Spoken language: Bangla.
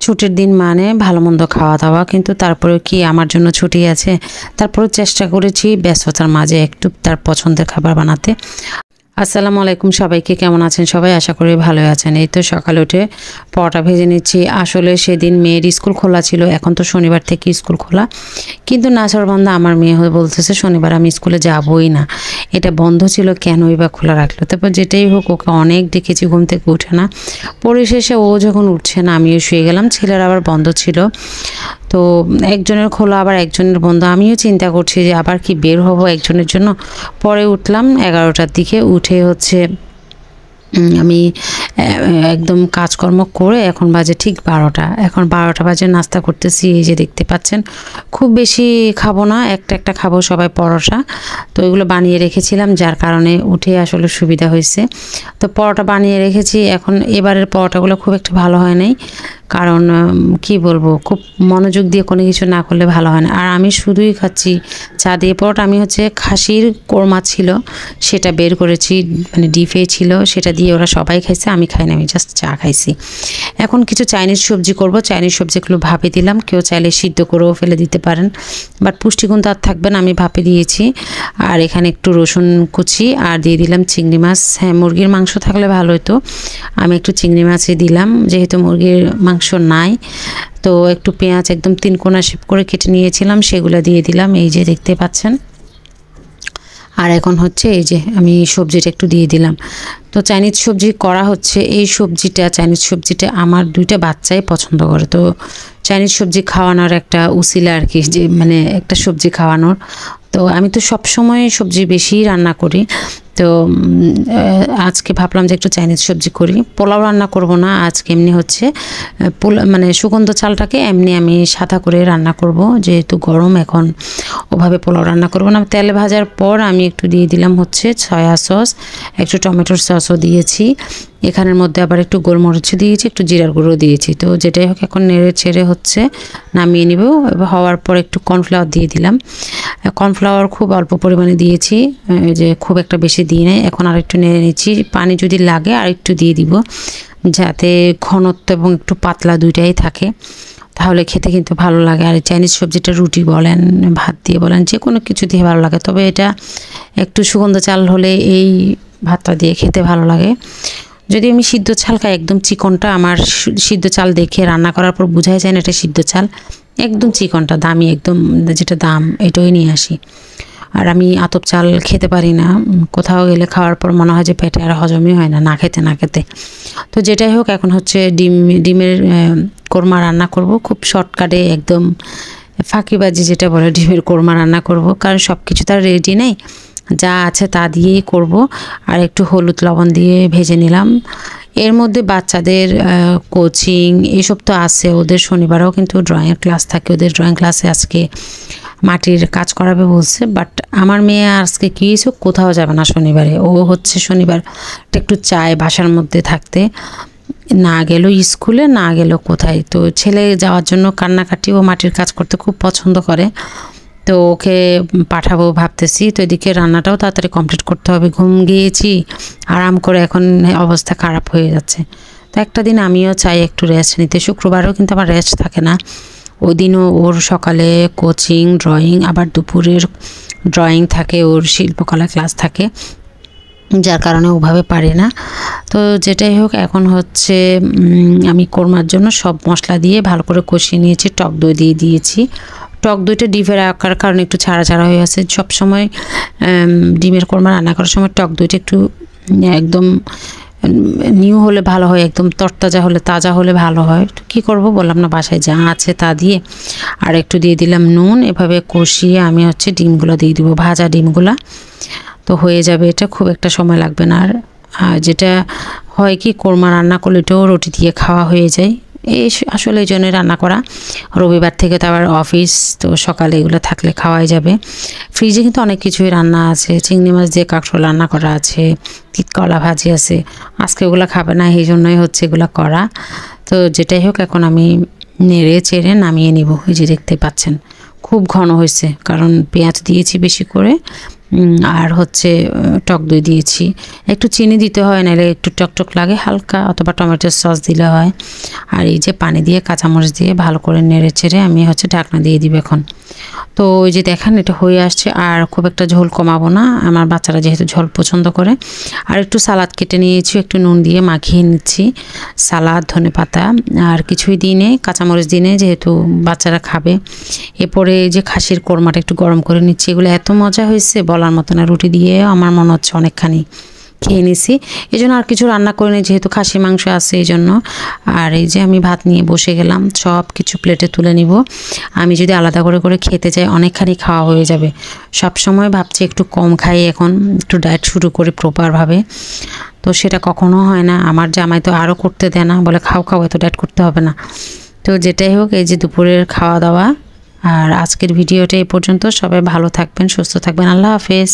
ছুটির দিন মানে ভালো মন্দ খাওয়া দাওয়া, কিন্তু তারপরে কি আমার জন্য ছুটি আছে? তারপরে চেষ্টা করেছি ব্যস্ততার মাঝে একটু তার পছন্দের খাবার বানাতে। আসসালামু আলাইকুম সবাইকে, কেমন আছেন সবাই? আশা করি ভালোই আছেন। এই তো সকালে উঠে পরোটা ভেজে নিচ্ছি। আসলে সেদিন মেয়ের স্কুল খোলা ছিল, এখন তো শনিবার থেকে স্কুল খোলা, কিন্তু নাছোড়বান্দা আমার মেয়ে হয়ে বলতেছে শনিবার আমি স্কুলে যাবই না, এটা বন্ধ ছিল কেনই বা খোলা রাখলো। তারপর যেটাই হোক, ওকে অনেক ডেকেছি, ঘুম থেকে উঠে না। পরিশেষে ও যখন উঠছে না আমিও শুয়ে গেলাম। ছেলের আবার বন্ধ ছিল, তো একজনের খোলা আবার একজনের বন্ধ। আমিও চিন্তা করছি যে আবার কি বের হব একজনের জন্য। পরে উঠলাম 11টার দিকে, উঠে হচ্ছে আমি একদম কাজকর্ম করে এখন বাজে ঠিক 12টা। এখন 12টা বাজে, নাস্তা করতেছি। এই যে দেখতে পাচ্ছেন, খুব বেশি খাবো না, একটা খাবো সবাই পরোটা। তো এগুলো বানিয়ে রেখেছিলাম, যার কারণে উঠে আসলে সুবিধা হয়েছে। তো পরোটা বানিয়ে রেখেছি। এখন এবারের পরোটাগুলো খুব একটা ভালো হয় নাই, কারণ কি বলবো, খুব মনোযোগ দিয়ে কোনো কিছু না করলে ভালো হয় না। আর আমি শুধুই খাচ্ছি চা দিয়ে পরোটা। আমি হচ্ছে খাসির কোরমা ছিল সেটা বের করেছি, মানে ডিপে ছিল, সেটা দিয়ে ওরা সবাই খাইছে, আমি খাই না, আমি জাস্ট চা খাইছি। এখন কিছু চাইনিজ সবজি করব। চাইনিজ সবজিগুলো ভাপে দিলাম, কেউ চাইলে সিদ্ধ করেও ফেলে দিতে পারেন, বাট পুষ্টিগুণ তো আর থাকবে না, আমি ভাপে দিয়েছি। আর এখানে একটু রসুন কুচি আর দিয়ে দিলাম চিংড়ি মাছ। হ্যাঁ, মুরগির মাংস থাকলে ভালো হতো, আমি একটু চিংড়ি মাছই দিলাম, যেহেতু মুরগির মাংস নাই। তো একটু পেঁয়াজ একদম 3 কোনা শেপ করে কেটে নিয়েছিলাম, সেগুলো দিয়ে দিলাম, এই যে দেখতে পাচ্ছেন। আর এখন হচ্ছে এই যে আমি সবজিটা একটু দিয়ে দিলাম। তো চাইনিজ সবজি করা হচ্ছে। এই চাইনিজ সবজিটা আমার 2টা বাচ্চাই পছন্দ করে, তো চাইনিজ সবজি খাওয়ানোর একটা উসিলা আর কি, যে মানে একটা সবজি খাওয়ানোর। তো আমি তো সব সময় সবজি বেশি রান্না করি, তো আজকে ভাবলাম যে একটু চাইনিজ সবজি করি। পোলাও রান্না করব না আজকে, এমনি হচ্ছে মানে সুগন্ধ চালটাকে এমনি আমি সাদা করে রান্না করব, যেহেতু গরম এখন ওভাবে পোলাও রান্না করব না। তেলে ভাজার পর আমি একটু দিয়ে দিলাম হচ্ছে সয়া সস, একটু টমেটোর সসও দিয়েছি, এখানের মধ্যে আবার একটু গোলমরিচ দিয়েছি, একটু জিরার গুঁড়ো দিয়েছি। তো যেটাই হোক এখন নেড়ে ছেড়ে হচ্ছে নামিয়ে নিব। হওয়ার পর একটু কর্নফ্লাওয়ার দিয়ে দিলাম। কর্নফ্লাওয়ার খুব অল্প পরিমাণে দিয়েছি, যে খুব একটা বেশি দিই নাই। এখন আর একটু নেড়ে নিচ্ছি, পানি যদি লাগে আর একটু দিয়ে দিব, যাতে ঘনত্ব এবং একটু পাতলা দুইটাই থাকে, তাহলে খেতে কিন্তু ভালো লাগে। আর চাইনিজ সবজিটা রুটি বলেন, ভাত দিয়ে বলেন, যে কোনো কিছু দিয়ে ভালো লাগে, তবে এটা একটু সুগন্ধ চাল হলে এই ভাতটা দিয়ে খেতে ভালো লাগে। যদি আমি সিদ্ধ চাল খাই, একদম চিকনটা, আমার সিদ্ধ চাল দেখে রান্না করার পর বোঝাই যায় না এটা সিদ্ধ চাল, একদম চিকনটা, দামি একদম, যেটা দাম এটাই নিয়ে আসি। আর আমি আতপ চাল খেতে পারি না, কোথাও গেলে খাওয়ার পর মনে হয় যে পেটে আর হজমই হয় না, না খেতে। তো যেটাই হোক, এখন হচ্ছে ডিমের কোরমা রান্না করব, খুব শর্টকাটে, একদম ফাঁকিবাজি যেটা বলে, ডিমের কোরমা রান্না করব, কারণ সব কিছু তার রেডি নেই, যা আছে তা দিয়েই করব। আর একটু হলুদ লবণ দিয়ে ভেজে নিলাম। এর মধ্যে বাচ্চাদের কোচিং এসব তো আছে, ওদের শনিবারেও কিন্তু ড্রয়িংয়ের ক্লাস থাকে, ওদের ড্রয়িং ক্লাসে আজকে মাটির কাজ করাবে বলছে, বাট আমার মেয়ে আজকে কি হয়েছে, কোথাও যাবে না শনিবারে। ও হচ্ছে শনিবার একটু চায় বাসার মধ্যে থাকতে, না গেল স্কুলে, না গেল কোথায়। তো ছেলে যাওয়ার জন্য কান্নাকাটি, ও মাটির কাজ করতে খুব পছন্দ করে, তো ওকে পাঠাবো ভাবতেছি। তো এদিকে রান্নাটাও তাড়াতাড়ি কমপ্লিট করতে হবে, ঘুম গিয়েছি আরাম করে, এখন অবস্থা খারাপ হয়ে যাচ্ছে। তো একটা দিন আমিও চাই একটু রেস্ট নিতে, শুক্রবারেও কিন্তু আমার রেস্ট থাকে না, ওই দিনও ওর সকালে কোচিং, ড্রয়িং, আবার দুপুরের ড্রয়িং থাকে, ওর শিল্পকলা ক্লাস থাকে, যার কারণে ওভাবে পারি না। তো যেটাই হোক, এখন হচ্ছে আমি কোরমার জন্য সব মশলা দিয়ে ভালো করে কষিয়ে নিয়েছি, টক দই দিয়ে দিয়েছি। টক দইটা ডিমের আকার কারণে একটু ছাড়া হয়ে আছে। সবসময় ডিমের কোরমা রান্না করার সময় টক দইটা একটু একদম নিউ হলে ভালো হয়, একদম তরতাজা হলে, তাজা হলে ভালো হয়। তো কী করবো, বললাম না, বাসায় যা আছে তা দিয়ে, আর একটু দিয়ে দিলাম নুন। এভাবে কষিয়ে আমি হচ্ছে ডিমগুলো দিয়ে দিব, ভাজা ডিমগুলা, তো হয়ে যাবে। এটা খুব একটা সময় লাগবে না। আর যেটা হয় কি, কোরমা রান্না করলে এটাও রুটি দিয়ে খাওয়া হয়ে যায়, এই আসলে এই জন্যই রান্না করা। রবিবার থেকে তো আবার অফিস, তো সকালে এগুলো থাকলে খাওয়াই যাবে। ফ্রিজে কিন্তু অনেক কিছুই রান্না আছে, চিংড়ি মাছ দিয়ে কাঁকরোল রান্না করা আছে, তিতকলা ভাজি আছে, আজকে ওগুলো খাবে না, এই জন্যই হচ্ছে এগুলো করা। তো যেটাই হোক, এখন আমি নেড়ে চেড়ে নামিয়ে নিব। এই যে দেখতে পাচ্ছেন খুব ঘন হয়েছে, কারণ পেঁয়াজ দিয়েছি বেশি করে, আর হচ্ছে টক দই দিয়েছি, একটু চিনি দিতে হয়, নাহলে একটু টকটক লাগে হালকা, অথবা টমেটোর সস দিলে হয়। আর এই যে পানি দিয়ে কাঁচামরিচ দিয়ে ভালো করে নেড়ে চেড়ে আমি হচ্ছে ঢাকনা দিয়ে দিব এখন। তো ওই যে দেখেন এটা হয়ে আসছে, আর খুব একটা ঝোল কমাবো না, আমার বাচ্চারা যেহেতু ঝোল পছন্দ করে। আর একটু সালাদ কেটে নিয়েছি, একটু নুন দিয়ে মাখিয়ে নিচ্ছি, সালাদ ধনেপাতা আর কিছুই দিনে কাঁচামরিচ দিনে, যেহেতু বাচ্চারা খাবে। এরপরে যে খাসির কোরমাটা একটু গরম করে নিচ্ছি, এগুলো এত মজা হয়েছে বলার মতো না। রুটি দিয়ে আমার মনে হচ্ছে অনেকখানি খেয়ে নিছি, এই জন্য আর কিছু রান্না করে নিই, যেহেতু খাসি মাংস আছে এই জন্য। আর এই যে আমি ভাত নিয়ে বসে গেলাম, সব কিছু প্লেটে তুলে নিব। আমি যদি আলাদা করে করে খেতে চাই অনেকখানি খাওয়া হয়ে যাবে। সব সময় ভাবছি একটু কম খাই, এখন একটু ডায়েট শুরু করি প্রপারভাবে, তো সেটা কখনো হয় না। আমার জামাই তো আরও করতে দেয় না, বলে খাও খাও, এত ডায়েট করতে হবে না। তো যেটাই হোক, এই যে দুপুরের খাওয়া দাওয়া। আর আজকের ভিডিওটা এই পর্যন্ত। সবাই ভালো থাকবেন, সুস্থ থাকবেন, আল্লাহ হাফেজ।